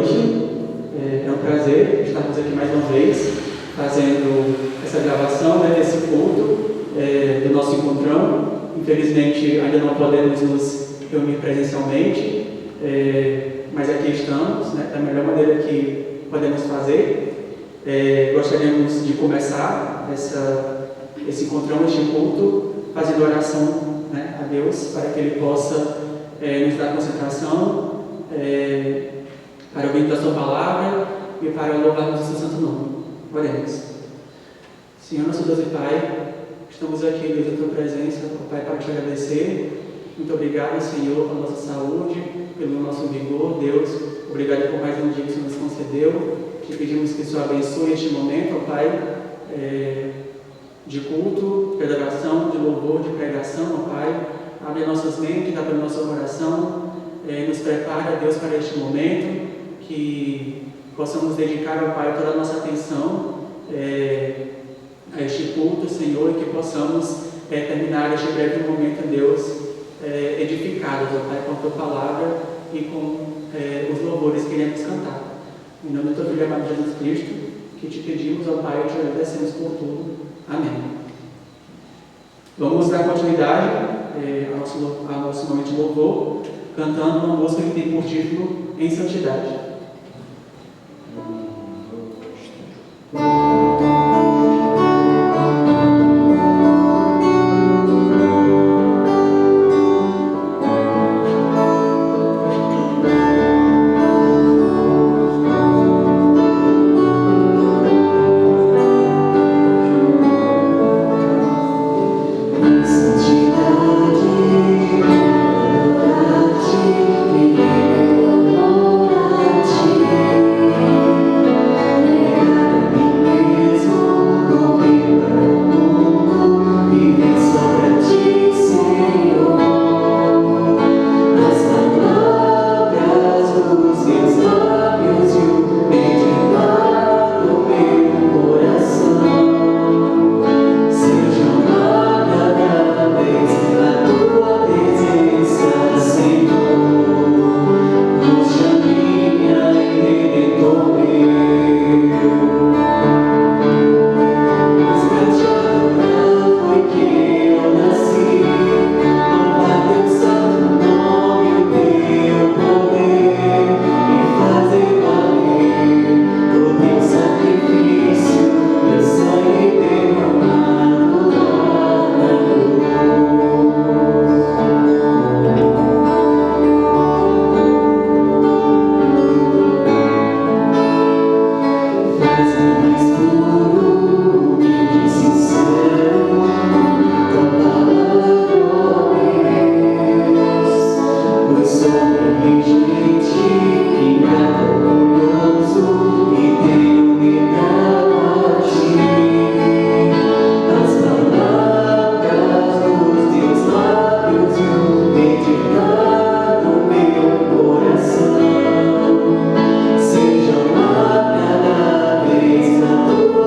noite. É um prazer estarmos aqui mais uma vez, fazendo essa gravação desse culto, do nosso encontrão. Infelizmente, ainda não podemos nos reunir presencialmente, mas aqui estamos, da melhor maneira que podemos fazer. Gostaríamos de começar esse encontrão, este culto, fazendo oração a Deus, para que Ele possa nos dar concentração, para ouvir da Sua palavra e para louvarmos o Seu santo nome. Oremos. Senhor, nosso Deus e Pai, estamos aqui, Deus, em Tua presença, Pai, para Te agradecer. Muito obrigado, Senhor, pela nossa saúde, pelo nosso vigor, Deus. Obrigado por mais um dia que o Senhor nos concedeu. Te pedimos que o Senhor abençoe este momento, ó Pai, de culto, de adoração, de louvor, de pregação, ó Pai. Abre nossas mentes, abre o nosso coração, nos prepara, Deus, para este momento, que possamos dedicar ao Pai toda a nossa atenção a este culto, Senhor, e que possamos terminar este breve momento, Deus, edificados, ó Pai, com a Tua palavra e com os louvores que iremos cantar. Em nome do Teu Filho amado Jesus Cristo, que te pedimos, ó Pai, e te agradecemos por tudo. Amém. Vamos dar continuidade ao nosso momento de louvor, cantando uma música que tem por título Em Santidade. Seja uma cada vez a tua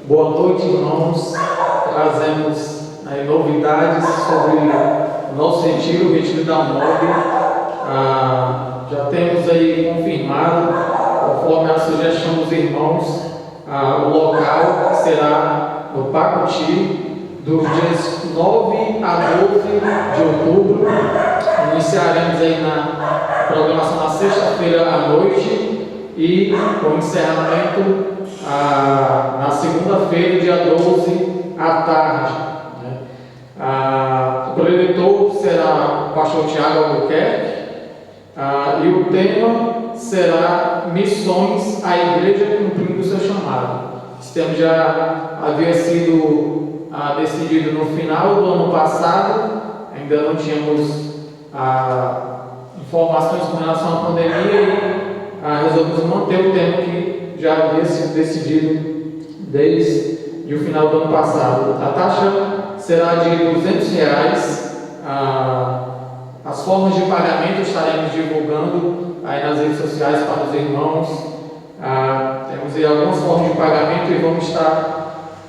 Boa noite, irmãos. Trazemos novidades sobre o nosso retiro, o retiro da MOB. Já temos aí confirmado, conforme a sugestão dos irmãos, o local que será no Pacuti, dos dias 9 a 12 de outubro. Iniciaremos aí na programação na sexta-feira à noite e com encerramento na segunda-feira, dia 12 à tarde. O preletor será o pastor Tiago Albuquerque, e o tema será Missões à Igreja Cumprindo o Seu Chamado. Esse tema já havia sido decidido no final do ano passado, ainda não tínhamos informações com relação à pandemia e resolvemos manter o tema que já havia sido decidido desde o final do ano passado. A taxa será de R$200. As formas de pagamento estaremos divulgando aí nas redes sociais para os irmãos. Temos aí algumas formas de pagamento e vamos estar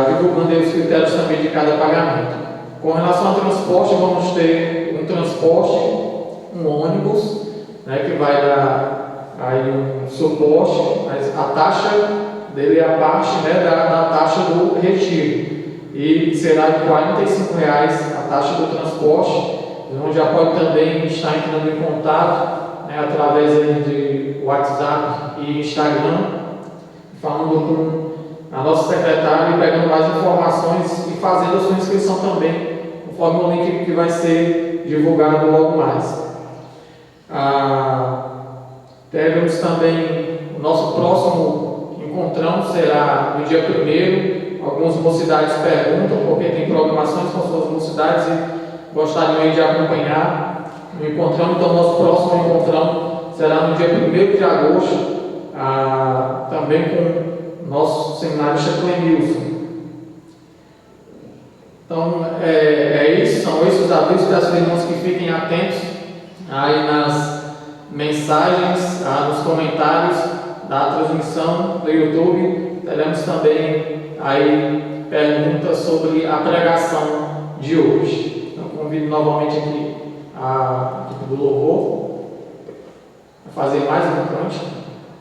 divulgando aí os critérios também de cada pagamento. Com relação ao transporte, vamos ter um transporte, um ônibus, que vai dar aí um suporte, mas a taxa dele é a parte da taxa do retiro. E será de R$45 a taxa do transporte. Então já pode também estar entrando em contato através de WhatsApp e Instagram, falando com a nossa secretária e pegando mais informações e fazendo a sua inscrição também, conforme o link que vai ser divulgado logo mais. Teremos também o nosso próximo encontrão, será no dia 1º. Algumas mocidades perguntam, porque tem programações com suas mocidades e gostariam de acompanhar o encontrão. Então, nosso próximo encontrão será no dia 1º de agosto, também com o nosso seminarista Clemilson. Então, são esses os avisos das irmãos que fiquem atentos aí nas mensagens, nos comentários da transmissão do YouTube. Teremos também aí perguntas sobre a pregação de hoje. Então, convido novamente aqui a equipe do louvor a fazer mais um cântico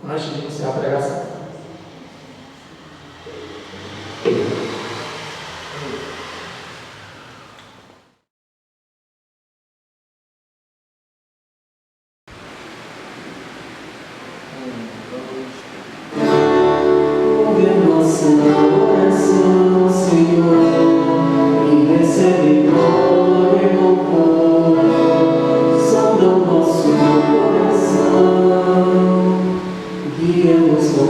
antes de iniciar a pregação. Oração, Senhor, que recebe glória e louvor, sonda o nosso coração, guia-nos com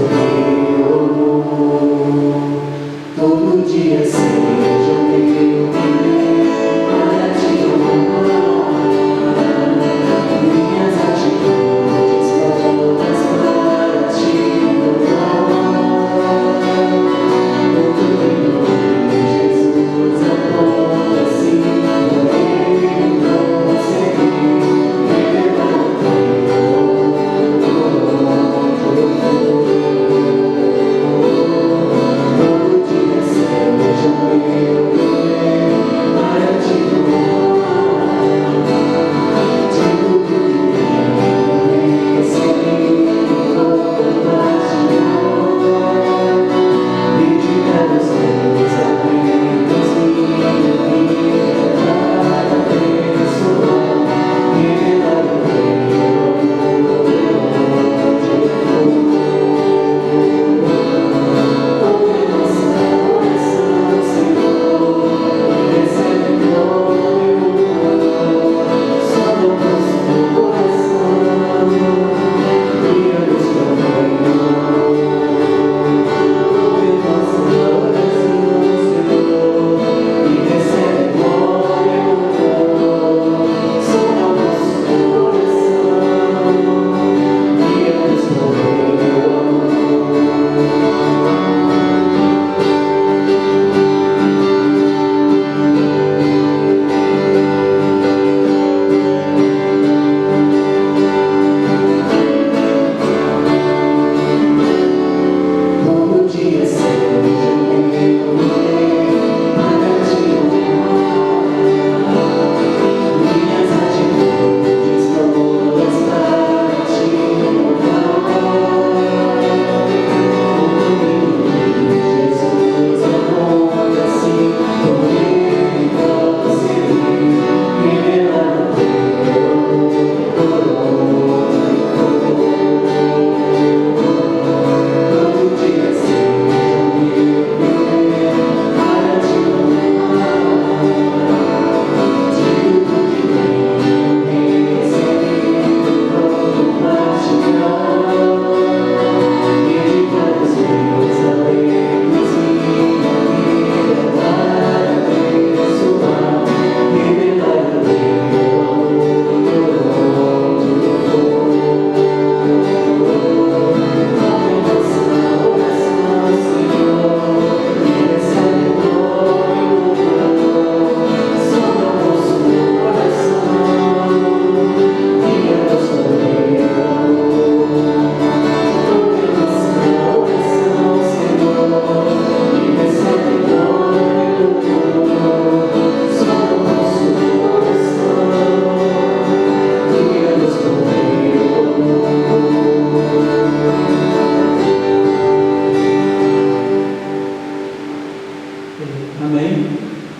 Amém.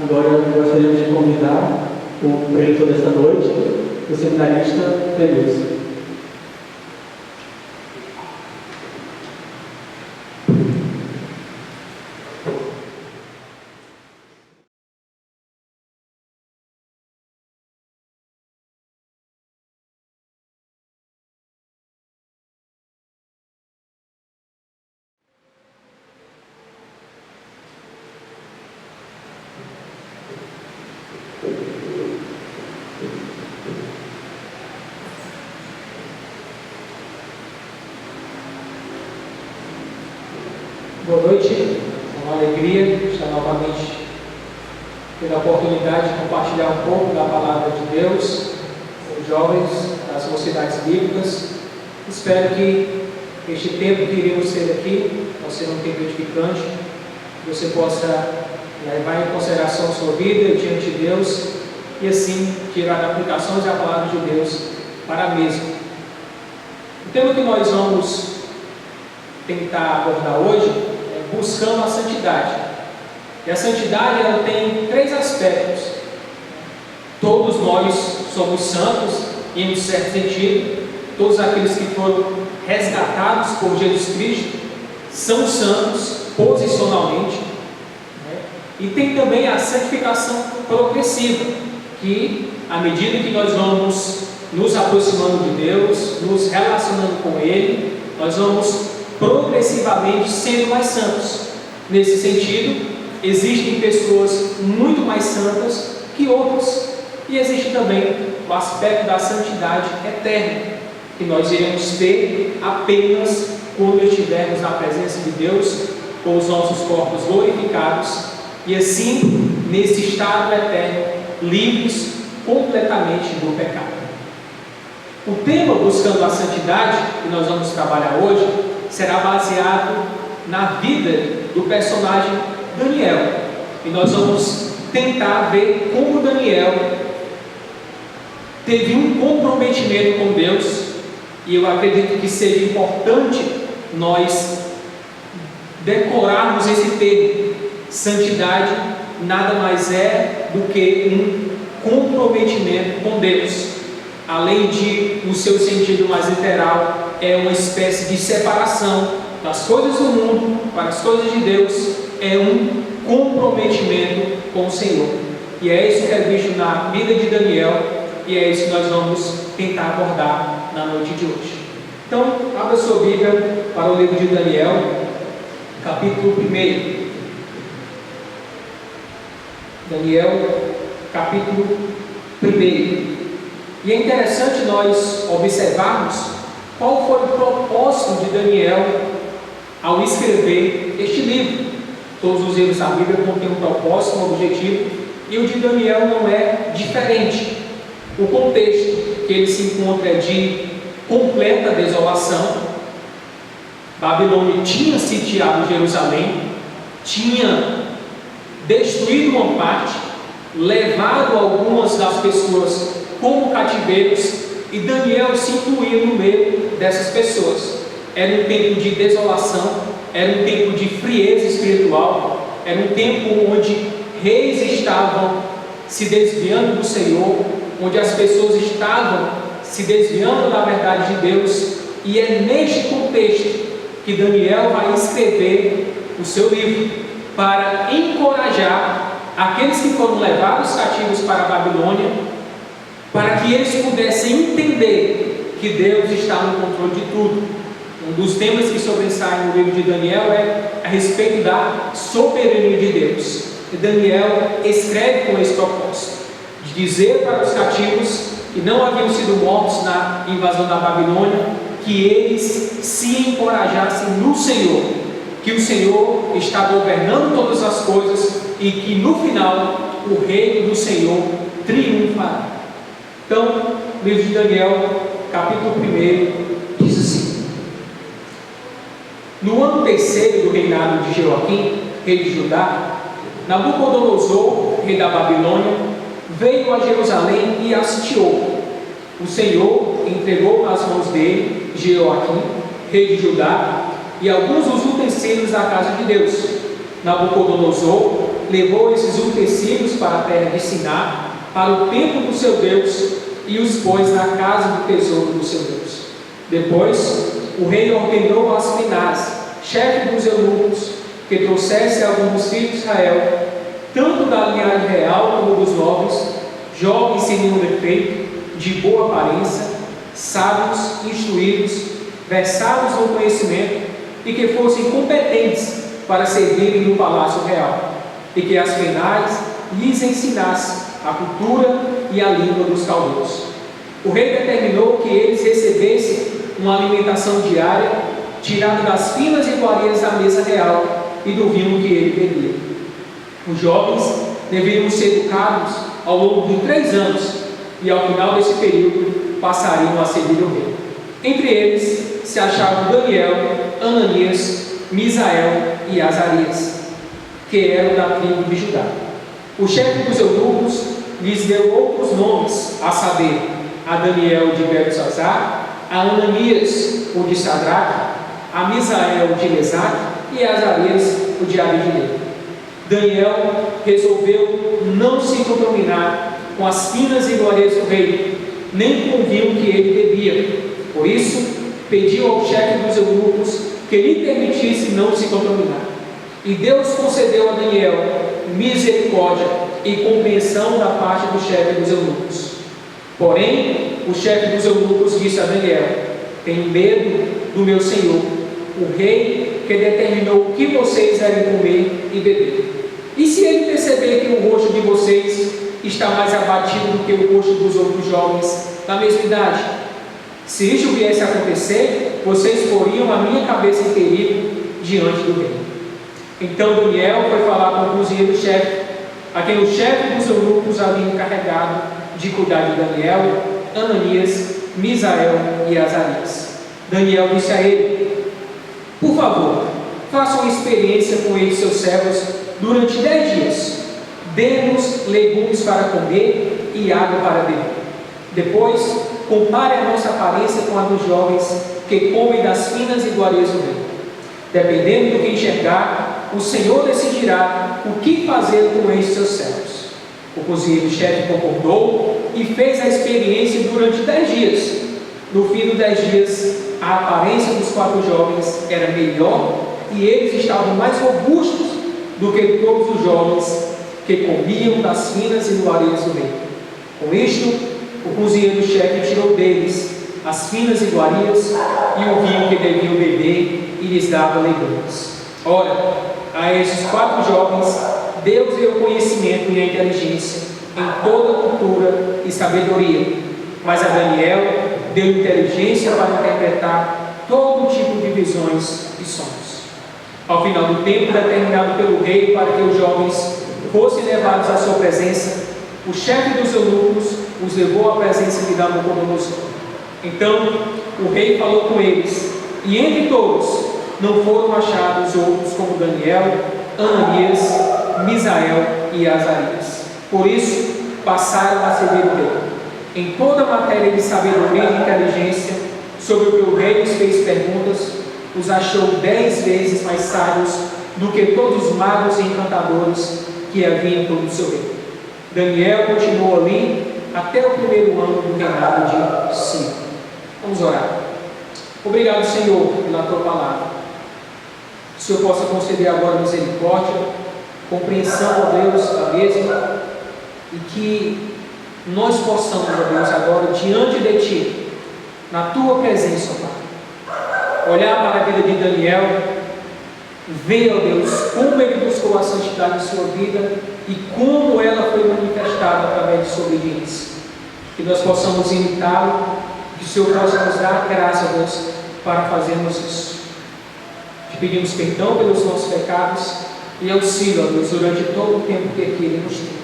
Agora gostaríamos de convidar o preletor desta noite, o seminarista Denilson. Boa noite, é uma alegria estar novamente tendo a oportunidade de compartilhar um pouco da palavra de Deus com os jovens das mocidades bíblicas. Espero que este tempo que iremos ter aqui possa ser um tempo edificante, que você possa levar em consideração a sua vida diante de Deus e assim tirar aplicações da palavra de Deus para a mesma. O tema que nós vamos tentar abordar hoje é buscando a santidade. E a santidade ela tem 3 aspectos. Todos nós somos santos, em um certo sentido. Todos aqueles que foram resgatados por Jesus Cristo são santos posicionalmente, né? E tem também a santificação progressiva, que à medida que nós vamos nos aproximando de Deus, nos relacionando com Ele, nós vamos progressivamente sendo mais santos. Nesse sentido, existem pessoas muito mais santas que outras, e existe também o aspecto da santidade eterna, que nós iremos ter apenas quando estivermos na presença de Deus, com os nossos corpos glorificados, e assim, nesse estado eterno, livres completamente do pecado. O tema Buscando a Santidade, que nós vamos trabalhar hoje, será baseado na vida do personagem Daniel. E nós vamos tentar ver como Daniel teve um comprometimento com Deus. E eu acredito que seja importante nós decorarmos esse termo. Santidade nada mais é do que um comprometimento com Deus. Além de, no seu sentido mais literal, é uma espécie de separação das coisas do mundo para as coisas de Deus, é um comprometimento com o Senhor. E é isso que é visto na vida de Daniel, e é isso que nós vamos tentar abordar na noite de hoje. Então, abra sua Bíblia para o livro de Daniel, capítulo 1. Daniel, capítulo 1. E é interessante nós observarmos qual foi o propósito de Daniel ao escrever este livro. Todos os livros da Bíblia contêm um propósito, um objetivo, e o de Daniel não é diferente. O contexto que ele se encontra é de completa desolação. Babilônia tinha sitiado Jerusalém, tinha destruído uma parte, levado algumas das pessoas como cativeiros, e Daniel se incluía no meio dessas pessoas. Era um tempo de desolação, era um tempo de frieza espiritual, era um tempo onde reis estavam se desviando do Senhor, onde as pessoas estavam se desviando da verdade de Deus, e é neste contexto que Daniel vai escrever o seu livro, para encorajar aqueles que foram levados cativos para a Babilônia, para que eles pudessem entender que Deus está no controle de tudo. Um dos temas que sobressaem no livro de Daniel é a respeito da soberania de Deus. E Daniel escreve com esse propósito, de dizer para os cativos que não haviam sido mortos na invasão da Babilônia, que eles se encorajassem no Senhor, que o Senhor está governando todas as coisas e que no final o reino do Senhor triunfará. Então, o livro de Daniel, capítulo 1, diz assim: no ano 3º do reinado de Joaquim, rei de Judá, Nabucodonosor, rei da Babilônia, veio a Jerusalém e hasteou. O Senhor entregou nas mãos dele Joaquim, rei de Judá, e alguns dos utensílios da casa de Deus. Nabucodonosor levou esses utensílios para a terra de Siná, para o templo do seu Deus, e os pôs na casa do tesouro do seu Deus. Depois, o rei ordenou aos Aspenaz, chefe dos eunucos, que trouxesse alguns dos filhos de Israel, tanto da linhagem real como dos nobres, jovens sem nenhum defeito, de boa aparência, sábios, instruídos, versados no conhecimento, e que fossem competentes para servirem no palácio real, e que Aspenaz lhes ensinasse a cultura e a língua dos caldeus. O rei determinou que eles recebessem uma alimentação diária, tirada das finas iguarias da mesa real e do vinho que ele bebia. Os jovens deveriam ser educados ao longo de 3 anos, e ao final desse período passariam a servir o rei. Entre eles se achavam Daniel, Ananias, Misael e Azarias, que eram da tribo de Judá. O chefe dos eunucos lhes deu outros nomes, a saber, a Daniel de Beltesazar, a Ananias, o de Sadraque, a Misael, o de Mesaque, e a Azarias, o de Abednego. Daniel resolveu não se contaminar com as finas iguarias do rei, nem com o vinho que ele bebia. Por isso, pediu ao chefe dos eunucos que lhe permitisse não se contaminar. E Deus concedeu a Daniel misericórdia e compreensão da parte do chefe dos eunucos. Porém, o chefe dos eunucos disse a Daniel: tenho medo do meu senhor, o rei, que determinou o que vocês devem comer e beber. E se ele perceber que o rosto de vocês está mais abatido do que o rosto dos outros jovens da mesma idade? Se isso viesse a acontecer, vocês poriam a minha cabeça em perigo diante do rei. Então Daniel foi falar com o cozinheiro-chefe, a quem o chefe dos eunucos havia encarregado de cuidar de Daniel, Ananias, Misael e Azarias. Daniel disse a ele: por favor, faça uma experiência com eles, seus servos, durante 10 dias. Dê-nos legumes para comer e água para beber. Depois, compare a nossa aparência com a dos jovens que comem das finas iguarias do rei. Dependendo do que enxergar, o Senhor decidirá o que fazer com estes seus servos. O cozinheiro-chefe concordou e fez a experiência durante 10 dias. No fim dos 10 dias, a aparência dos 4 jovens era melhor e eles estavam mais robustos do que todos os jovens que comiam das finas iguarias do rei. Com isto, o cozinheiro-chefe tirou deles as finas iguarias e o vinho que deviam beber e lhes dava legumes. Ora, a esses 4 jovens Deus deu conhecimento e a inteligência em toda cultura e sabedoria, mas a Daniel deu inteligência para interpretar todo tipo de visões e sonhos. Ao final do tempo determinado pelo rei para que os jovens fossem levados à sua presença, o chefe dos eunucos os levou à presença de Nabucodonosor. Então o rei falou com eles, e entre todos não foram achados outros como Daniel, Ananias, Misael e Azarias. Por isso passaram a servir o rei. Em toda matéria de sabedoria e inteligência, sobre o que o rei lhes fez perguntas, os achou 10 vezes mais sábios do que todos os magos e encantadores que havia em todo o seu reino. Daniel continuou ali até o primeiro ano do reinado de Ciro. Vamos orar. Obrigado, Senhor, pela tua palavra. Que o Senhor possa conceder agora misericórdia, compreensão, ó Deus, da mesma, e que nós possamos, ó Deus, agora diante de Ti, na Tua presença, ó Pai, olhar para a vida de Daniel, ver, ó Deus, como ele buscou a santidade em sua vida e como ela foi manifestada através de sua obediência. Que nós possamos imitá-lo, que o Senhor possa nos dar graça, ó Deus, para fazermos isso. Te pedimos perdão pelos nossos pecados e auxílio, ó Deus, durante todo o tempo que aqui iremos ter.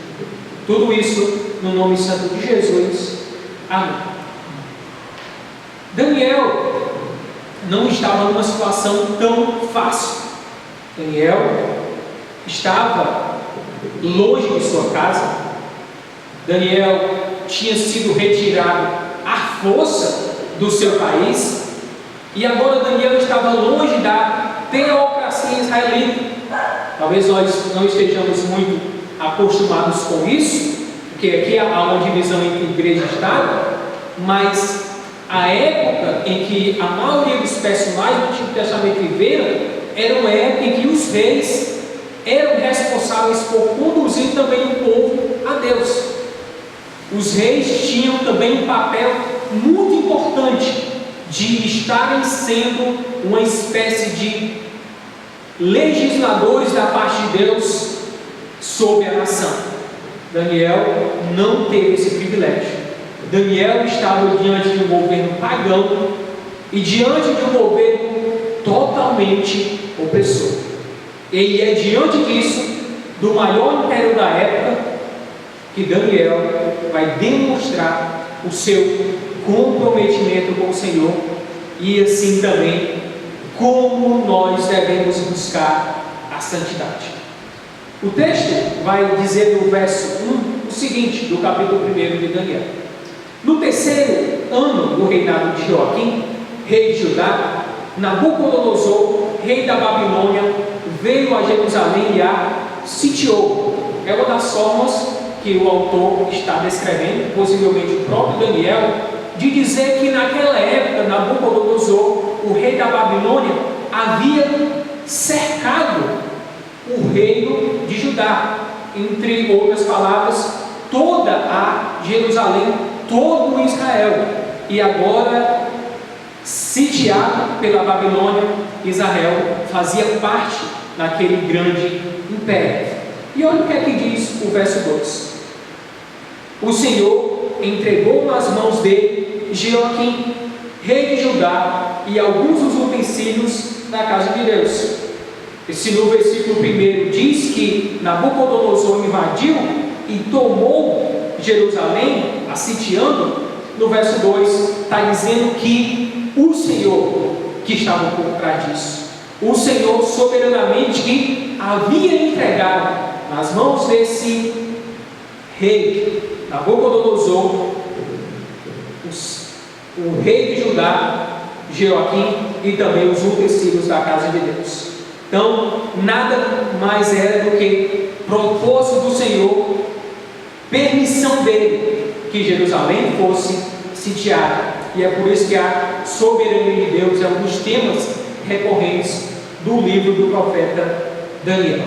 Tudo isso no nome santo de Jesus. Amém. Daniel não estava numa situação tão fácil. Daniel estava longe de sua casa. Daniel tinha sido retirado à força do seu país. E agora Daniel estava longe da teocracia israelita. Talvez nós não estejamos muito acostumados com isso, porque aqui há uma divisão entre igreja e Estado, mas a época em que a maioria dos personagens do Antigo Testamento viveram era uma época em que os reis eram responsáveis por conduzir também o povo a Deus. Os reis tinham também um papel muito importante de estarem sendo uma espécie de legisladores da parte de Deus sobre a nação. Daniel não teve esse privilégio. Daniel estava diante de um governo pagão e diante de um governo totalmente opressor. E é diante disso, do maior império da época, que Daniel vai demonstrar o seu comprometimento com o Senhor e assim também como nós devemos buscar a santidade. O texto vai dizer no verso 1 o seguinte, do capítulo 1 de Daniel: no terceiro ano do reinado de Joaquim, rei de Judá, Nabucodonosor, rei da Babilônia, veio a Jerusalém e a sitiou. É uma das formas que o autor está descrevendo, possivelmente o próprio Daniel, de dizer que naquela época Nabucodonosor, o rei da Babilônia, havia cercado o reino de Judá, entre outras palavras, toda a Jerusalém, todo o Israel, e agora sitiado pela Babilônia, Israel fazia parte daquele grande império. E olha o que é que diz o verso 2: o Senhor entregou nas mãos dele Joaquim, rei de Judá, e alguns dos utensílios da casa de Deus. E se no versículo 1 diz que Nabucodonosor invadiu e tomou Jerusalém, a sitiando, no verso 2 está dizendo que o Senhor que estava por trás disso, o Senhor soberanamente que havia entregado nas mãos desse rei Nabucodonosor, o rei de Judá, Joaquim, e também os utensílios da casa de Deus. Então, nada mais era do que propósito do Senhor, permissão dele, que Jerusalém fosse sitiada. E é por isso que a soberania de Deus é um dos temas recorrentes do livro do profeta Daniel.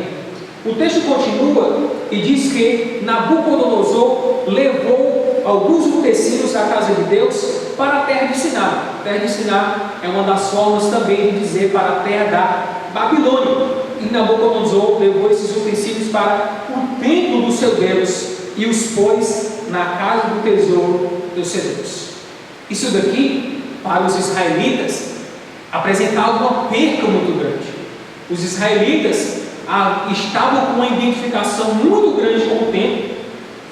O texto continua e diz que Nabucodonosor levou alguns utensílios da casa de Deus para a terra de Siná. A terra de Siná é uma das formas também de dizer para a terra da Babilônia. E Nabucodonosor levou esses utensílios para o templo do seu Deus e os pôs na casa do tesouro do seu Deus. Isso daqui, para os israelitas, apresentava uma perca muito grande. Os israelitas estavam com uma identificação muito grande com o templo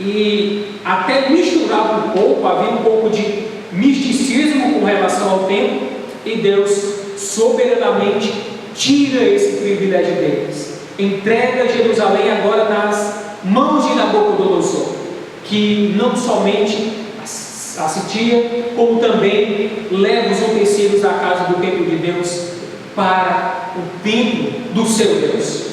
e até misturavam um pouco, havia um pouco de misticismo com relação ao templo, e Deus soberanamente tira esse privilégio deles, entrega Jerusalém agora nas mãos de Nabucodonosor, que não somente a sitia, como também leva os utensílios da casa do templo de Deus para o templo do seu Deus.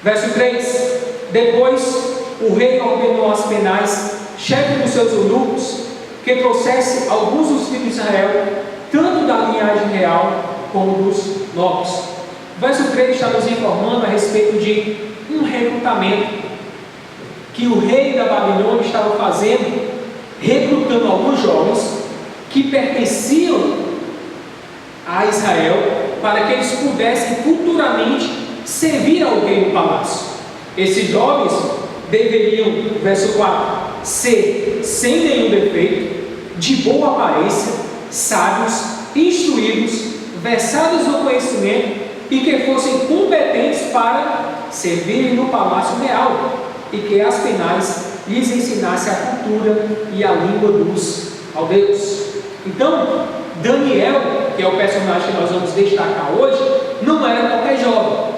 Verso 3: depois o rei ordenou aos penais, chefe dos seus eunucos, que trouxesse alguns dos filhos de Israel, tanto da linhagem real como dos nobres. Verso 3 está nos informando a respeito de um recrutamento que o rei da Babilônia estava fazendo, recrutando alguns jovens que pertenciam a Israel, para que eles pudessem futuramente servir ao rei no palácio. Esses jovens deveriam, verso 4, ser sem nenhum defeito, de boa aparência, sábios, instruídos, versados no conhecimento e que fossem competentes para servirem no palácio real, e que as penais lhes ensinasse a cultura e a língua dos caldeus. Então, Daniel, que é o personagem que nós vamos destacar hoje, não era qualquer jovem.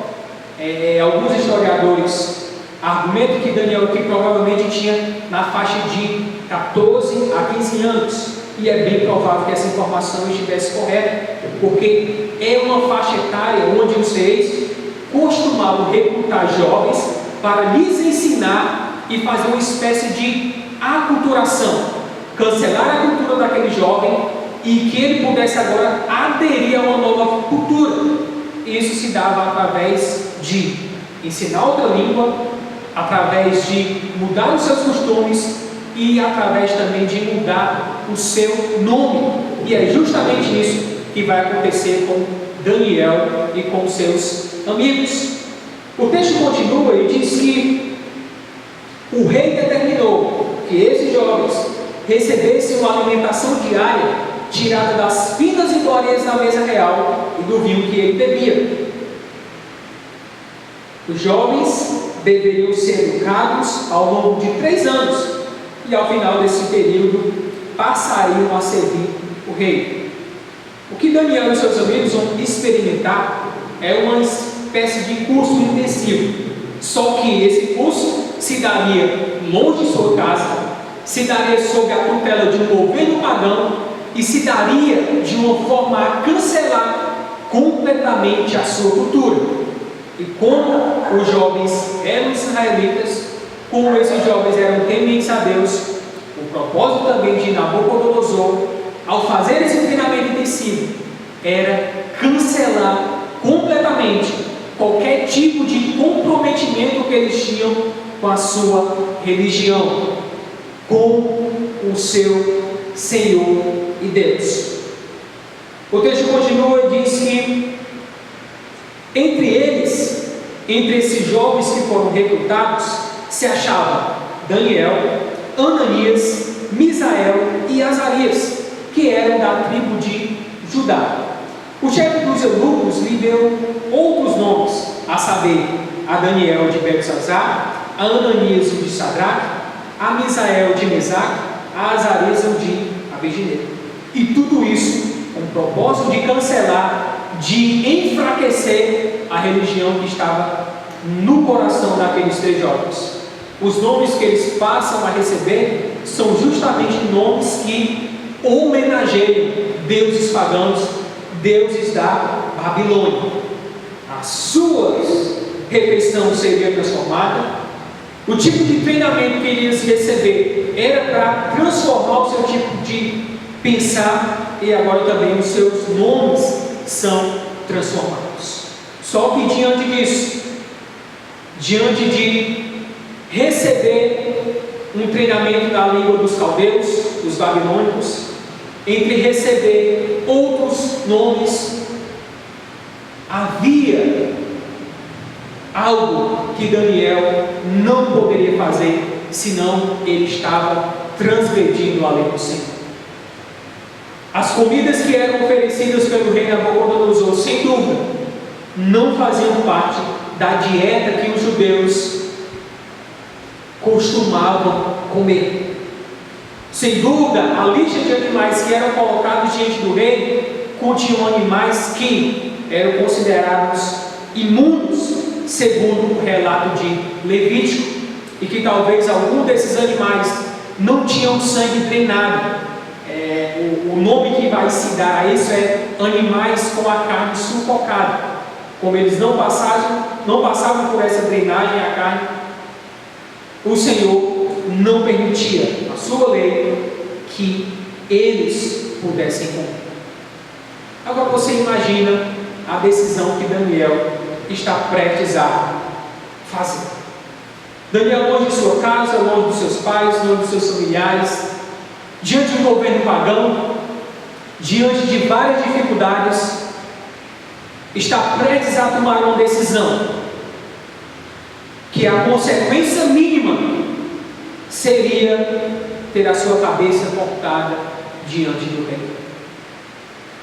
Alguns historiadores argumentam que Daniel aqui provavelmente tinha na faixa de 14 a 15 anos. e é bem provável que essa informação estivesse correta, porque é uma faixa etária onde os reis costumavam recrutar jovens para lhes ensinar e fazer uma espécie de aculturação, cancelar a cultura daquele jovem e que ele pudesse agora aderir a uma nova cultura. Isso se dava através de ensinar outra língua, através de mudar os seus costumes e através também de mudar o seu nome. E é justamente isso que vai acontecer com Daniel e com seus amigos. O texto continua e diz que o rei determinou que esses jovens recebessem uma alimentação diária tirada das finas iguarias da mesa real e do vinho que ele bebia. Os jovens deveriam ser educados ao longo de 3 anos e ao final desse período passariam a servir o rei. O que Daniel e seus amigos vão experimentar é uma espécie de curso intensivo, só que esse curso se daria longe de sua casa, se daria sob a tutela de um governo pagão e se daria de uma forma a cancelar completamente a sua cultura. E como os jovens eram israelitas, como esses jovens eram tementes a Deus, o propósito também de Nabucodonosor, ao fazer esse treinamento intensivo, era cancelar completamente qualquer tipo de comprometimento que eles tinham com a sua religião, com o seu Senhor e Deus. O texto continua e diz que entre eles, entre esses jovens que foram recrutados, se achavam Daniel, Ananias, Misael e Azarias, que eram da tribo de Judá. O chefe dos eunucos lhe deu outros nomes, a saber, a Daniel de Beltesazar, a Ananias o de Sadraque, a Misael de Mesaque, a Azarias o de Abednego. E tudo isso com o propósito de cancelar, de enfraquecer a religião que estava no coração daqueles 3 jovens. Os nomes que eles passam a receber são justamente nomes que homenageiam deuses pagãos, deuses da Babilônia. A sua refeição seria transformada, o tipo de treinamento que eles receber era para transformar o seu tipo de pensar, e agora também os seus nomes são transformados. Só que diante disso, diante de receber um treinamento da língua dos caldeus, dos babilônicos, entre receber outros nomes, havia algo que Daniel não poderia fazer, senão ele estava transgredindo a lei do Senhor. As comidas que eram oferecidas pelo rei Nabucodonosor, sem dúvida, não faziam parte da dieta que os judeus costumavam comer. Sem dúvida, a lista de animais que eram colocados diante do rei continham animais que eram considerados imundos, segundo o relato de Levítico, e que talvez algum desses animais não tinham sangue drenado. O nome que vai se dar a isso é animais com a carne sufocada. Como eles não passavam por essa drenagem a carne, o Senhor não permitia, a sua lei, que eles pudessem comer. Agora você imagina a decisão que Daniel está prestes a fazer. Daniel, longe de sua casa, longe dos seus pais, longe dos seus familiares, diante de um governo pagão, diante de várias dificuldades, está prestes a tomar uma decisão, que a consequência mínima seria ter a sua cabeça cortada diante do rei.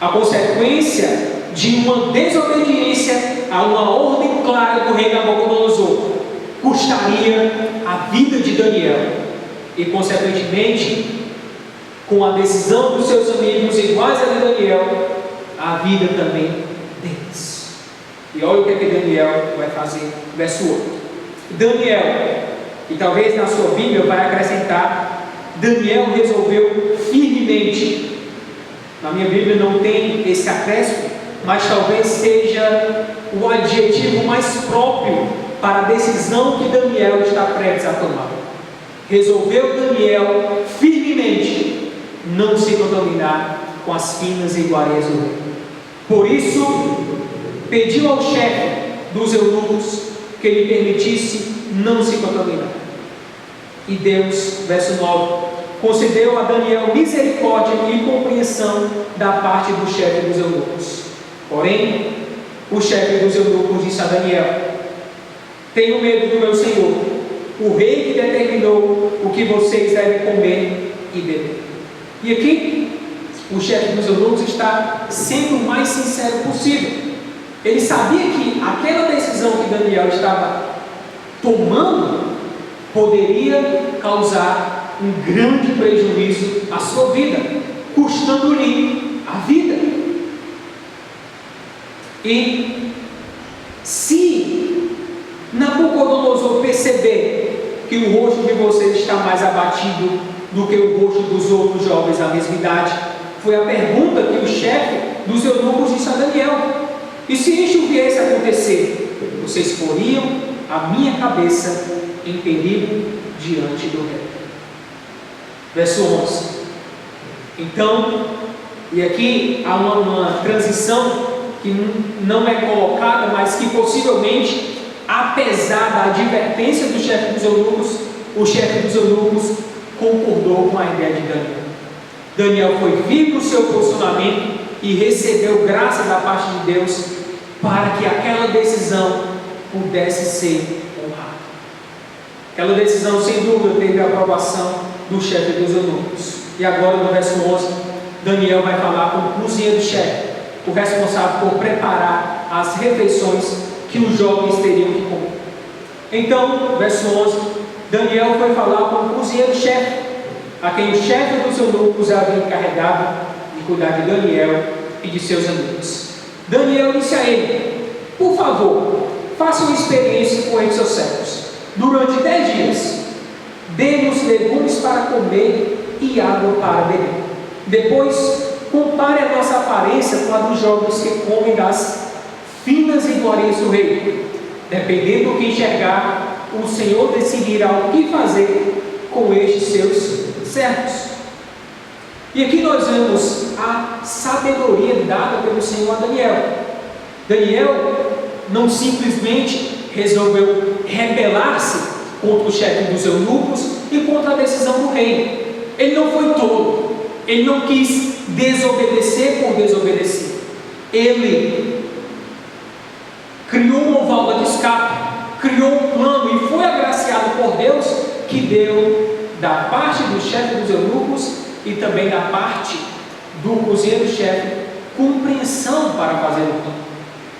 A consequência de uma desobediência a uma ordem clara do rei Nabucodonosor custaria a vida de Daniel e, consequentemente, com a decisão dos seus amigos iguais a de Daniel, a vida também deles. E olha o que Daniel vai fazer, verso 8. Daniel, e talvez na sua Bíblia vai acrescentar, Daniel resolveu firmemente firmemente. Na minha Bíblia não tem esse acréscimo, mas talvez seja o adjetivo mais próprio para a decisão que Daniel está prestes a tomar. Resolveu Daniel firmemente não se contaminar com as finas iguarias do rei. Por isso, pediu ao chefe dos eunucos que lhe permitisse não se contaminar. E Deus, verso 9, concedeu a Daniel misericórdia e compreensão da parte do chefe dos eunucos. Porém, o chefe dos eunucos disse a Daniel: tenho medo do meu senhor, o rei que determinou o que vocês devem comer e beber. E aqui, o chefe dos eunucos está sendo o mais sincero possível. Ele sabia que aquela decisão que Daniel estava tomando poderia causar um grande prejuízo à sua vida, custando-lhe a vida. E se Nabucodonosor perceber que o rosto de vocês está mais abatido do que o rosto dos outros jovens da mesma idade, foi a pergunta que o chefe dos eunucos disse a Daniel: e se isso viesse a acontecer, vocês poriam a minha cabeça em perigo diante do rei. Verso 11. Então, e aqui há uma transição que não é colocada, mas que possivelmente, apesar da advertência do chefe dos eunucos, o chefe dos eunucos concordou com a ideia de Daniel. Daniel foi firme no seu posicionamento e recebeu graça da parte de Deus para que aquela decisão pudesse ser honrada. Aquela decisão, sem dúvida, teve a aprovação do chefe dos eunucos. E agora, no verso 11, Daniel vai falar com o cozinheiro-chefe, o responsável por preparar as refeições que os jovens teriam que comer. Então, verso 11, Daniel foi falar com o cozinheiro-chefe, a quem o chefe dos eunucos havia encarregado de cuidar de Daniel e de seus amigos. Daniel disse a ele: por favor, faça uma experiência com esses seus servos. Durante 10 dias, dê-nos legumes para comer e água para beber. Depois, compare a nossa aparência com a dos jovens que comem das finas iguarias do rei. Dependendo do que enxergar, o Senhor decidirá o que fazer com estes seus servos. E aqui nós vemos a sabedoria dada pelo Senhor a Daniel. Daniel não simplesmente resolveu rebelar-se contra o chefe dos eunucos e contra a decisão do rei. Ele não foi tolo. Ele não quis desobedecer por desobedecer. Ele criou uma válvula de escape, criou um plano e foi agraciado por Deus, que deu da parte do chefe dos eunucos e também da parte do cozinheiro-chefe compreensão para fazer o plano.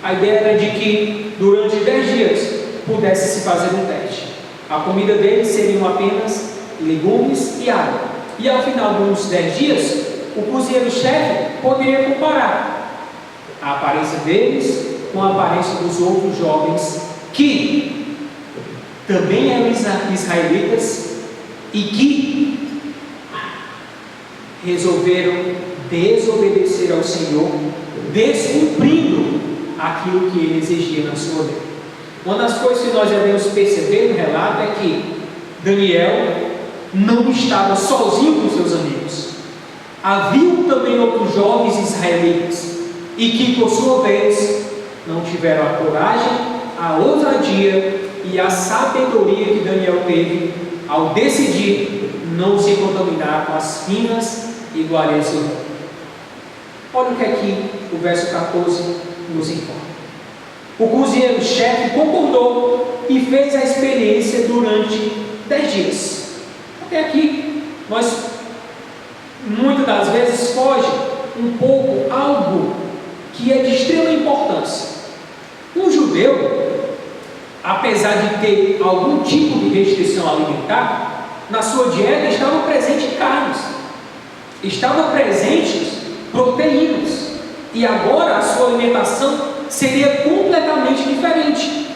A ideia era de que durante 10 dias pudesse se fazer um teste. A comida deles seriam apenas legumes e água. E ao final dos 10 dias, o cozinheiro-chefe poderia comparar a aparência deles com a aparência dos outros jovens que também eram israelitas e que resolveram desobedecer ao Senhor, descumprindo aquilo que ele exigia na sua lei. Uma das coisas que nós devemos perceber no relato é que Daniel não estava sozinho com seus amigos. Haviam também outros jovens israelitas e que, por sua vez, não tiveram a coragem, a ousadia e a sabedoria que Daniel teve ao decidir não se contaminar com as finas iguarias do rei. Olha o que aqui o verso 14 nos informa. O cozinheiro-chefe concordou e fez a experiência durante 10 dias. Até aqui, nós muitas das vezes foge um pouco algo que é de extrema importância. Um judeu, apesar de ter algum tipo de restrição alimentar, na sua dieta estavam presentes carnes, estavam presentes proteínas, e agora a sua alimentação seria completamente diferente.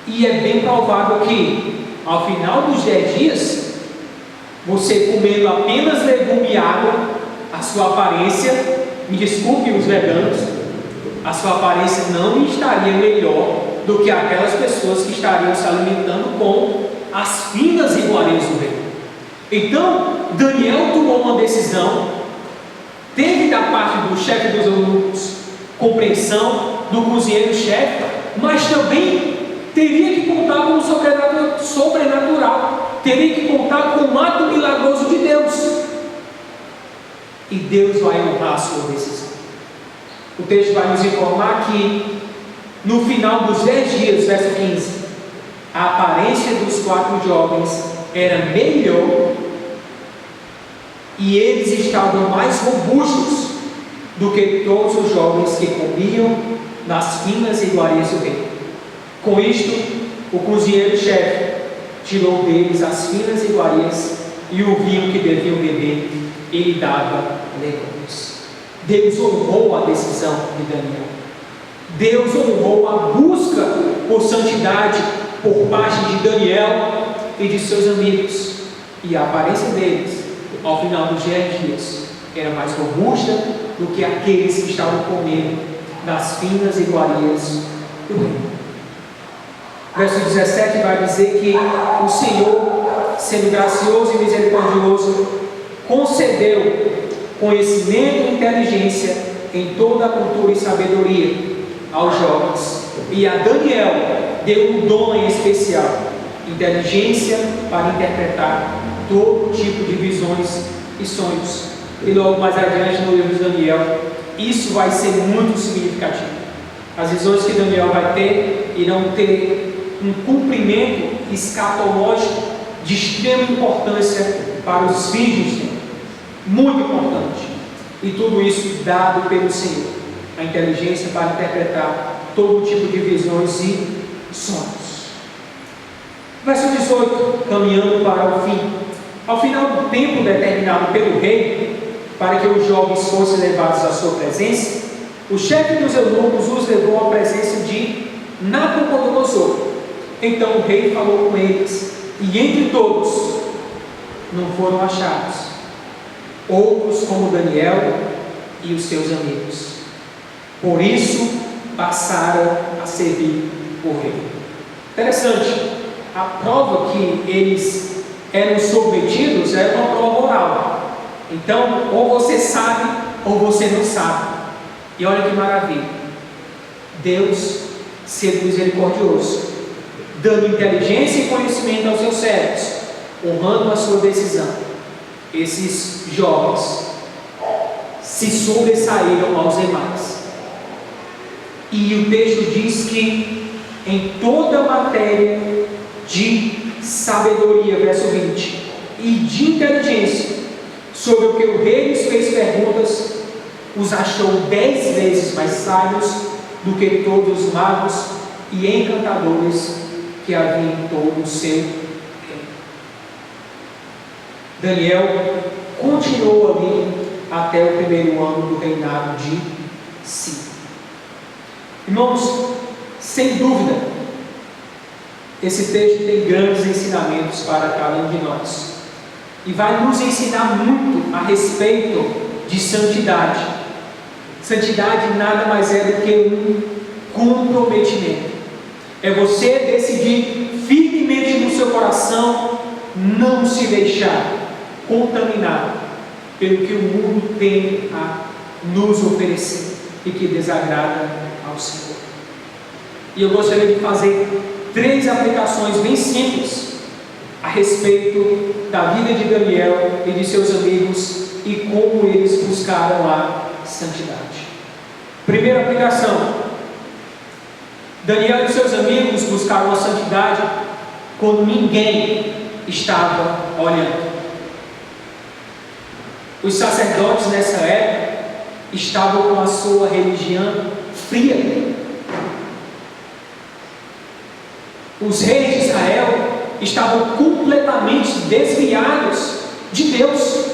E é bem provável que ao final dos 10 dias, você comendo apenas legume e água, a sua aparência, me desculpem os veganos, a sua aparência não estaria melhor do que aquelas pessoas que estariam se alimentando com as finas iguarias do rei. Então, Daniel tomou uma decisão, teve da parte do chefe dos eunucos compreensão, do cozinheiro-chefe, mas também teria que contar com o sobrenatural, teria que contar com o ato milagroso de Deus. E Deus vai honrar a sua decisão. O texto vai nos informar que no final dos 10 dias, verso 15, a aparência dos 4 jovens era melhor e eles estavam mais robustos do que todos os jovens que comiam nas finas iguarias do rei. Com isto, o cozinheiro-chefe tirou deles as finas iguarias e o vinho que deviam beber e lhe dava legumes. Deus honrou a decisão de Daniel. Deus honrou a busca por santidade por parte de Daniel e de seus amigos. E a aparência deles, ao final dos 10 dias, era mais robusta do que aqueles que estavam comendo das finas iguarias do rei. Verso 17 vai dizer que o Senhor, sendo gracioso e misericordioso, concedeu conhecimento e inteligência em toda a cultura e sabedoria aos jovens. E a Daniel deu um dom em especial, inteligência para interpretar todo tipo de visões e sonhos. E logo mais adiante no livro de Daniel, isso vai ser muito significativo. As visões que Daniel vai ter irão ter um cumprimento escatológico de extrema importância para os filhos de Deus. Muito importante. E tudo isso dado pelo Senhor. A inteligência para interpretar todo tipo de visões e sonhos. Verso 18, caminhando para o fim. Ao final do tempo determinado pelo rei, para que os jovens fossem levados à sua presença, o chefe dos eunucos os levou à presença de Nabucodonosor. Então o rei falou com eles, e entre todos não foram achados outros como Daniel e os seus amigos. Por isso passaram a servir o rei. Interessante, a prova que eles eram submetidos era uma prova oral. Então, ou você sabe, ou você não sabe. E olha que maravilha. Deus, sendo misericordioso, dando inteligência e conhecimento aos seus servos, honrando a sua decisão, esses jovens se sobressaíram aos demais. E o texto diz que em toda matéria de sabedoria, verso 20, e de inteligência, sobre o que o rei lhes fez perguntas, os achou 10 vezes mais sábios do que todos os magos e encantadores que havia em todo o seu reino. Daniel continuou ali até o primeiro ano do reinado de Ciro. Irmãos, sem dúvida, esse texto tem grandes ensinamentos para cada um de nós. E vai nos ensinar muito a respeito de santidade. Santidade nada mais é do que um comprometimento. É você decidir firmemente no seu coração não se deixar contaminar pelo que o mundo tem a nos oferecer e que desagrada ao Senhor. E eu gostaria de fazer 3 aplicações bem simples a respeito da vida de Daniel e de seus amigos e como eles buscaram a santidade. Primeira aplicação: Daniel e seus amigos buscaram a santidade quando ninguém estava olhando. Os sacerdotes nessa época estavam com a sua religião fria. Os reis de Israel estavam completamente desviados de Deus.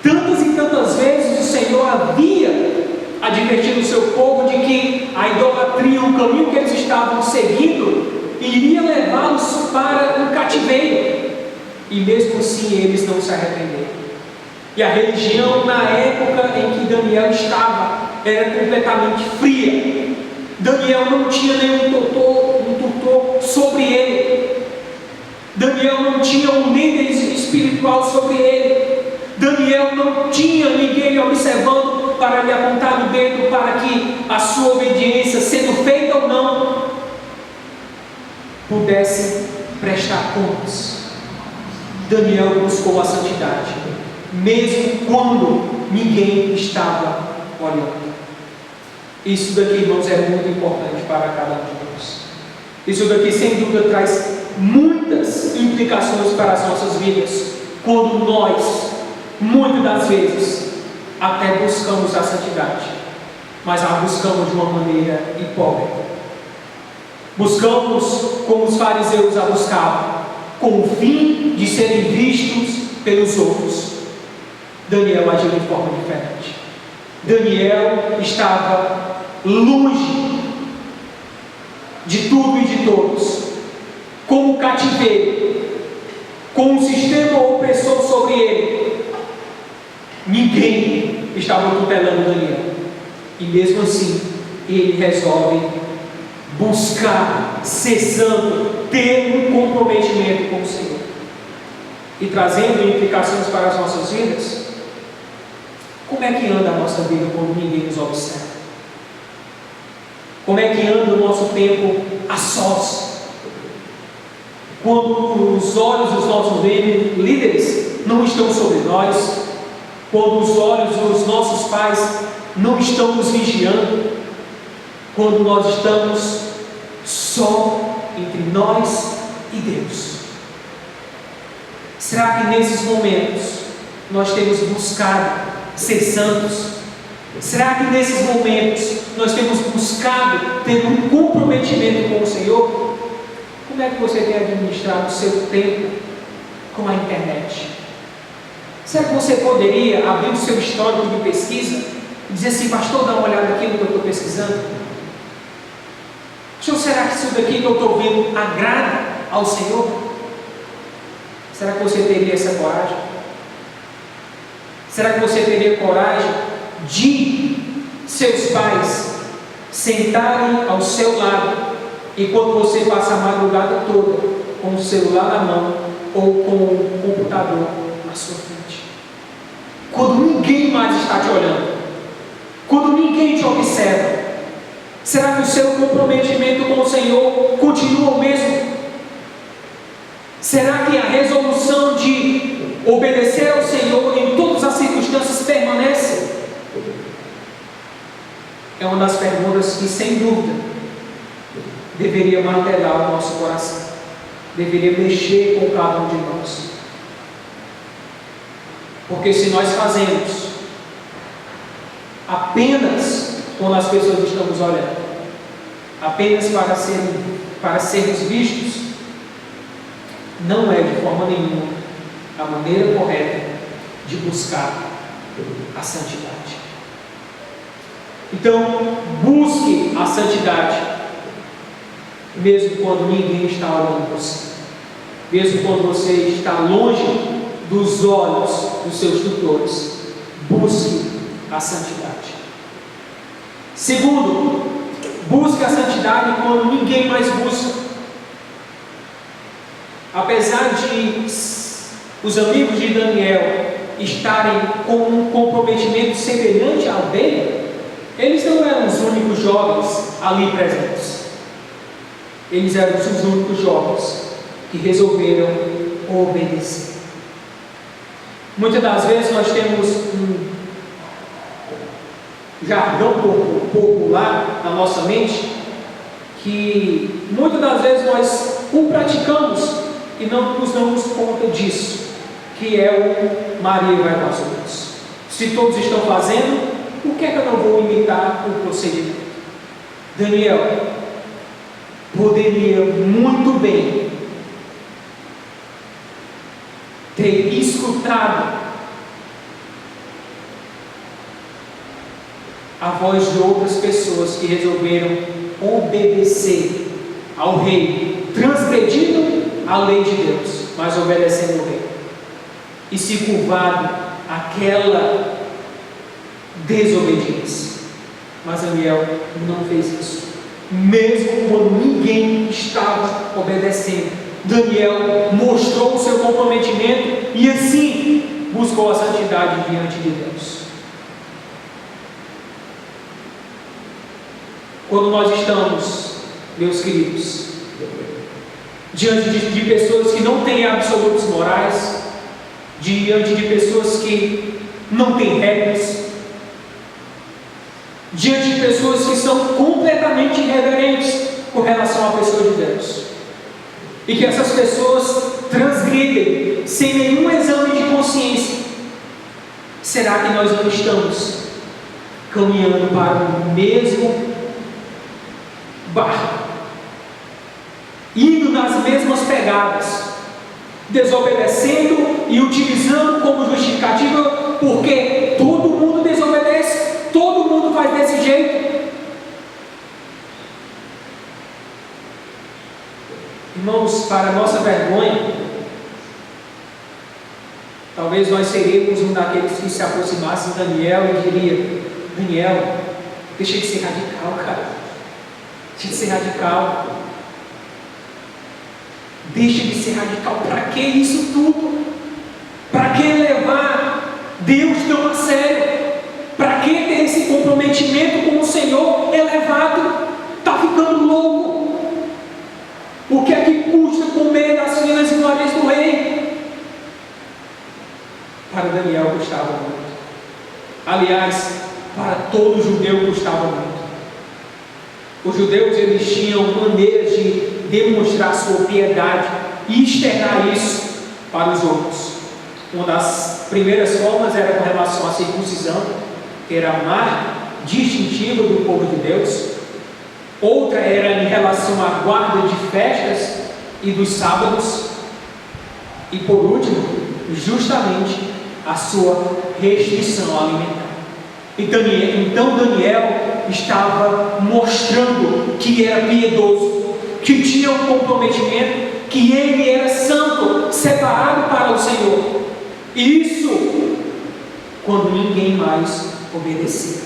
Tantas e tantas vezes o Senhor havia advertido o seu povo de que a idolatria, o caminho que eles estavam seguindo, iria levá-los para um cativeiro. E mesmo assim eles não se arrependeram. E a religião, na época em que Daniel estava, era completamente fria. Daniel não tinha nenhum tutor sobre ele. Daniel não tinha um líder espiritual sobre ele. Daniel não tinha ninguém observando para lhe apontar o dedo para que a sua obediência, sendo feita ou não, pudesse prestar contas. Daniel buscou a santidade, mesmo quando ninguém estava olhando. Isso daqui, irmãos, é muito importante para cada um de nós. Isso daqui, sem dúvida, traz muitas implicações para as nossas vidas, quando nós, muitas das vezes, até buscamos a santidade, mas a buscamos de uma maneira hipócrita. Buscamos como os fariseus a buscavam, com o fim de serem vistos pelos outros. Daniel agiu de forma diferente. Daniel estava longe de tudo e de todos, como cativeiro, com um sistema opressor sobre ele. Ninguém estava tutelando Daniel, e mesmo assim ele resolve buscar, ser santo, ter um comprometimento com o Senhor. E trazendo implicações para as nossas vidas, como é que anda a nossa vida quando ninguém nos observa? Como é que anda o nosso tempo a sós? Quando os olhos dos nossos líderes não estão sobre nós, quando os olhos dos nossos pais não estão nos vigiando, quando nós estamos só entre nós e Deus. Será que nesses momentos nós temos buscado ser santos? Será que nesses momentos nós temos buscado ter um comprometimento com o Senhor? Como é que você tem administrado o seu tempo com a internet? Será que você poderia abrir o seu histórico de pesquisa e dizer assim: pastor, dá uma olhada aqui no que eu estou pesquisando? Pastor, será que isso daqui que eu estou ouvindo agrada ao Senhor? Será que você teria essa coragem? Será que você teria coragem de seus pais sentarem ao seu lado, enquanto você passa a madrugada toda com o celular na mão ou com o computador à sua frente? Quando ninguém mais está te olhando, quando ninguém te observa, será que o seu comprometimento com o Senhor continua o mesmo? Será que a resolução de obedecer ao Senhor em todas as circunstâncias permanece? É uma das perguntas que, sem dúvida, deveria martelar o nosso coração, deveria mexer com cada um de nós. Porque se nós fazemos apenas quando as pessoas estão nos olhando, apenas para sermos vistos, não é de forma nenhuma a maneira correta de buscar a santidade. Então, busque a santidade, mesmo quando ninguém está olhando para você, mesmo quando você está longe dos olhos dos seus tutores. Busque a santidade. Segundo, busque a santidade quando ninguém mais busca. Apesar de os amigos de Daniel estarem com um comprometimento semelhante ao dele, eles não eram os únicos jovens ali presentes. Eles eram os únicos jovens que resolveram obedecer. Muitas das vezes nós temos um jargão popular na nossa mente, que muitas das vezes nós o praticamos e não nos damos conta disso, que é o Maria vai com as outras. Se todos estão fazendo, por que eu não vou imitar o procedimento? Daniel poderia muito bem ter escutado a voz de outras pessoas que resolveram obedecer ao rei, transgredindo a lei de Deus, mas obedecendo ao rei, e se curvado aquela desobediência. Mas Daniel não fez isso. Mesmo quando ninguém estava obedecendo, Daniel mostrou o seu comprometimento e assim buscou a santidade diante de Deus. Quando nós estamos, meus queridos, diante de pessoas que não têm absolutos morais, diante de pessoas que não têm regras, diante de pessoas que são completamente irreverentes com relação à pessoa de Deus, e que essas pessoas transgridem sem nenhum exame de consciência, será que nós não estamos caminhando para o mesmo barco, indo nas mesmas pegadas, desobedecendo e utilizando como justificativa porque todo mundo desobedece, todo mundo faz desse jeito? Irmãos, para nossa vergonha, talvez nós seríamos um daqueles que se aproximassem de Daniel e diria: Daniel, deixa de ser radical, cara, deixa de ser radical, deixa de ser radical, para que isso tudo? Para que levar Deus tão a sério? Para que ter esse comprometimento com o Senhor elevado? Está ficando louco? O que é que custa comer das finas iguarias do rei? Para Daniel custava muito. Aliás, para todo judeu custava muito. Os judeus, eles tinham maneiras de demonstrar sua piedade e externar isso para os outros. Uma das primeiras formas era com relação à circuncisão, que era a marca distintiva do povo de Deus. Outra era em relação à guarda de festas e dos sábados. E por último, justamente a sua restrição alimentar. Então Daniel estava mostrando que era piedoso, que tinha um comprometimento, que ele era santo, separado para o Senhor. Isso quando ninguém mais obedecia.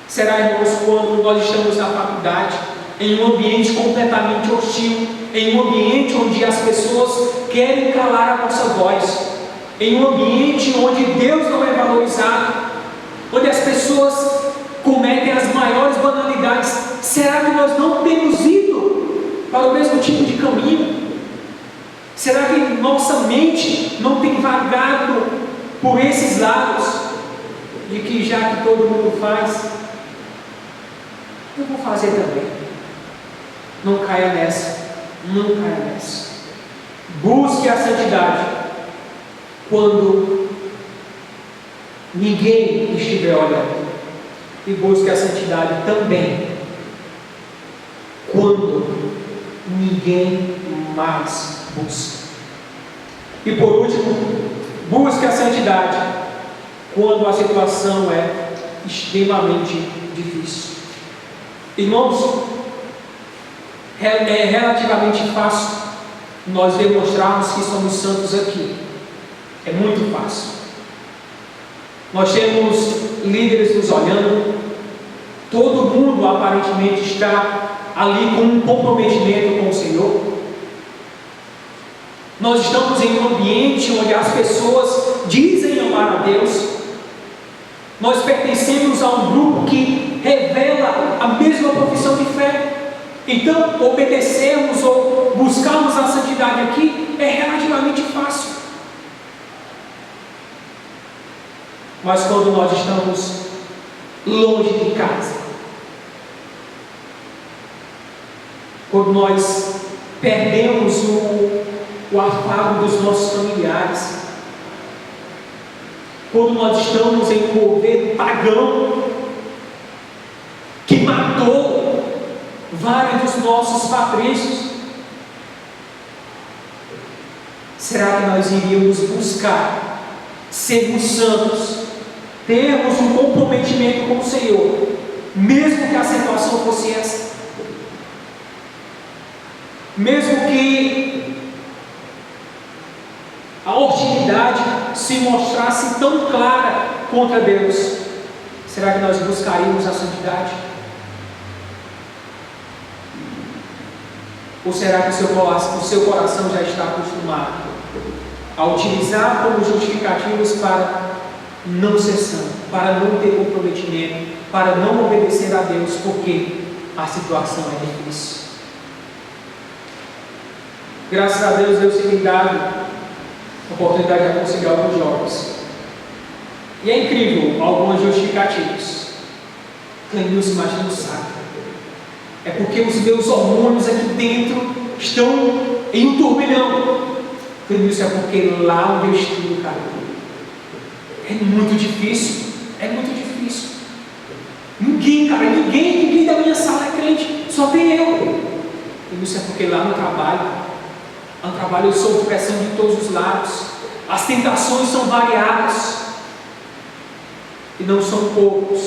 Será, irmãos, quando nós estamos na faculdade, em um ambiente completamente hostil, em um ambiente onde as pessoas querem calar a nossa voz, em um ambiente onde Deus não é valorizado, onde as pessoas cometem as maiores banalidades, será que nós não temos ido para o mesmo tipo de caminho? Será que nossa mente não tem vagado por esses lados, de que já que todo mundo faz, eu vou fazer também? Não caia nessa, não caia nessa. Busque a santidade quando ninguém estiver olhando, e busque a santidade também quando ninguém mais busca. E por último, busque a santidade quando a situação é extremamente difícil. Irmãos, é relativamente fácil nós demonstrarmos que somos santos aqui. É muito fácil. Nós temos líderes nos olhando, todo mundo aparentemente está ali com um comprometimento com o Senhor. Nós estamos em um ambiente onde as pessoas dizem amar a Deus. Nós pertencemos a um grupo que revela a mesma profissão de fé. Então, obedecermos ou buscarmos a santidade aqui é relativamente fácil. Mas quando nós estamos longe de casa, quando nós perdemos o afago dos nossos familiares, quando nós estamos em um governo pagão que matou vários dos nossos patrícios, será que nós iríamos buscar sermos santos, termos um comprometimento com o Senhor, mesmo que a situação fosse essa? Mesmo que a hostilidade se se mostrasse tão clara contra Deus, será que nós buscaríamos a santidade? Ou será que o seu coração já está acostumado a utilizar como justificativos para não ser santo, para não ter comprometimento, para não obedecer a Deus, porque a situação é difícil? Graças a Deus, Deus tem dado a oportunidade de aconselhar alguns jovens. E é incrível algumas justificativas. Clenilson, imagina o saco. É porque os meus hormônios aqui dentro estão em um turbilhão. Clenilson, é porque lá onde eu estudo, cara, é muito difícil. É muito difícil. Ninguém, cara, ninguém da minha sala é crente. Só tem eu. Clenilson, é porque lá no trabalho eu sofro pressão de todos os lados. As tentações são variadas. E não são poucos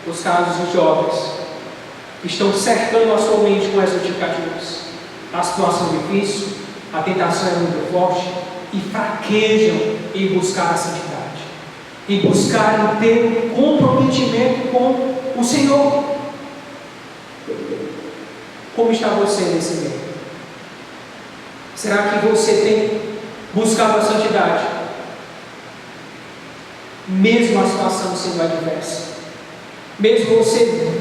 os casos de jovens que estão cercando a sua mente com essas justificativas. A situação é difícil, a tentação é muito forte, e fraquejam em buscar a santidade, em buscar ter um comprometimento com o Senhor. Como está você nesse meio? Será que você tem buscado a santidade, mesmo a situação sendo adversa? Mesmo você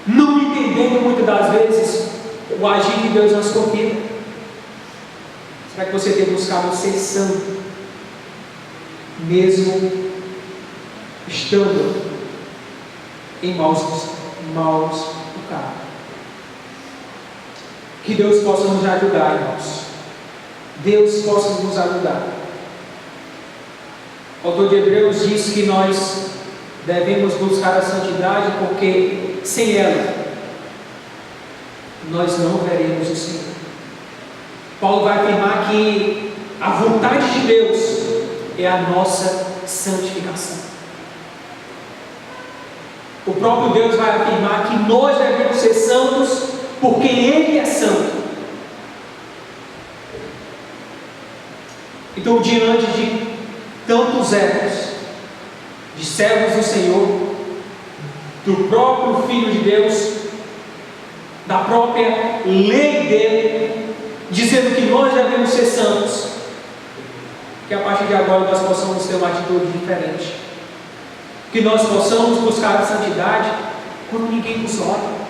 não entendendo muitas das vezes o agir de Deus na sua vida? Será que você tem buscado ser santo, mesmo estando em maus bocados? Que Deus possa nos ajudar, irmãos. Deus possa nos ajudar. O autor de Hebreus diz que nós devemos buscar a santidade, porque sem ela nós não veremos o Senhor. Paulo vai afirmar que a vontade de Deus é a nossa santificação. O próprio Deus vai afirmar que nós devemos ser santos porque Ele é santo. Então, diante de tantos erros, de servos do Senhor, do próprio Filho de Deus, da própria lei dele, dizendo que nós devemos ser santos, que a partir de agora nós possamos ter uma atitude diferente, que nós possamos buscar a santidade quando ninguém nos olha,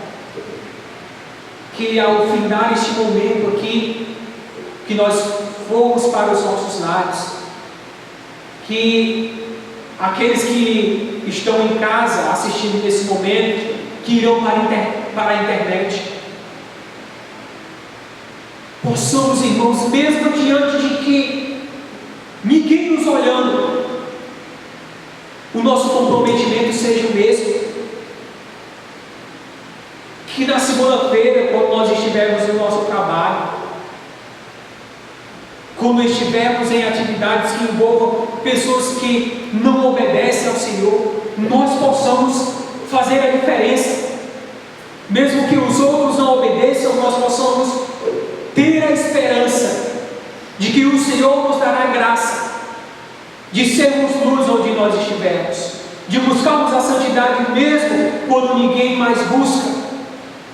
que ao final este momento aqui, que nós formos para os nossos lares, que aqueles que estão em casa assistindo nesse momento, que irão para a internet, possamos, irmãos, mesmo diante de que ninguém nos olhando, o nosso comprometimento seja o mesmo. Que na segunda-feira, quando nós estivermos no nosso trabalho, quando estivermos em atividades que envolvam pessoas que não obedecem ao Senhor, nós possamos fazer a diferença. Mesmo que os outros não obedeçam, nós possamos ter a esperança de que o Senhor nos dará graça de sermos luz onde nós estivermos, de buscarmos a santidade mesmo quando ninguém mais busca,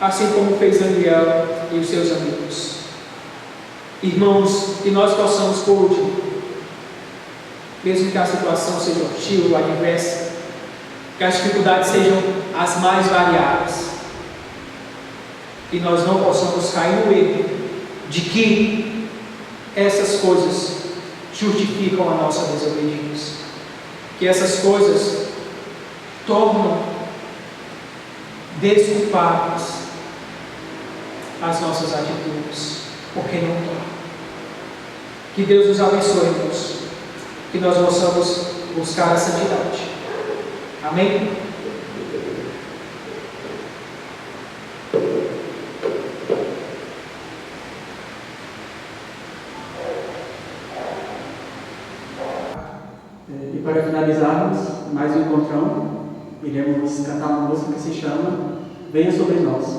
assim como fez Daniel e os seus amigos. Irmãos, que nós possamos, por último, mesmo que a situação seja hostil ou adversa, que as dificuldades sejam as mais variadas, que nós não possamos cair no erro de que essas coisas justificam a nossa desobediência, que essas coisas tornam desculpáveis as nossas atitudes, porque não tornam. Que Deus nos abençoe, irmãos, que nós possamos buscar a santidade. Amém? E para finalizarmos mais um encontrão, iremos cantar uma música que se chama Venha Sobre Nós.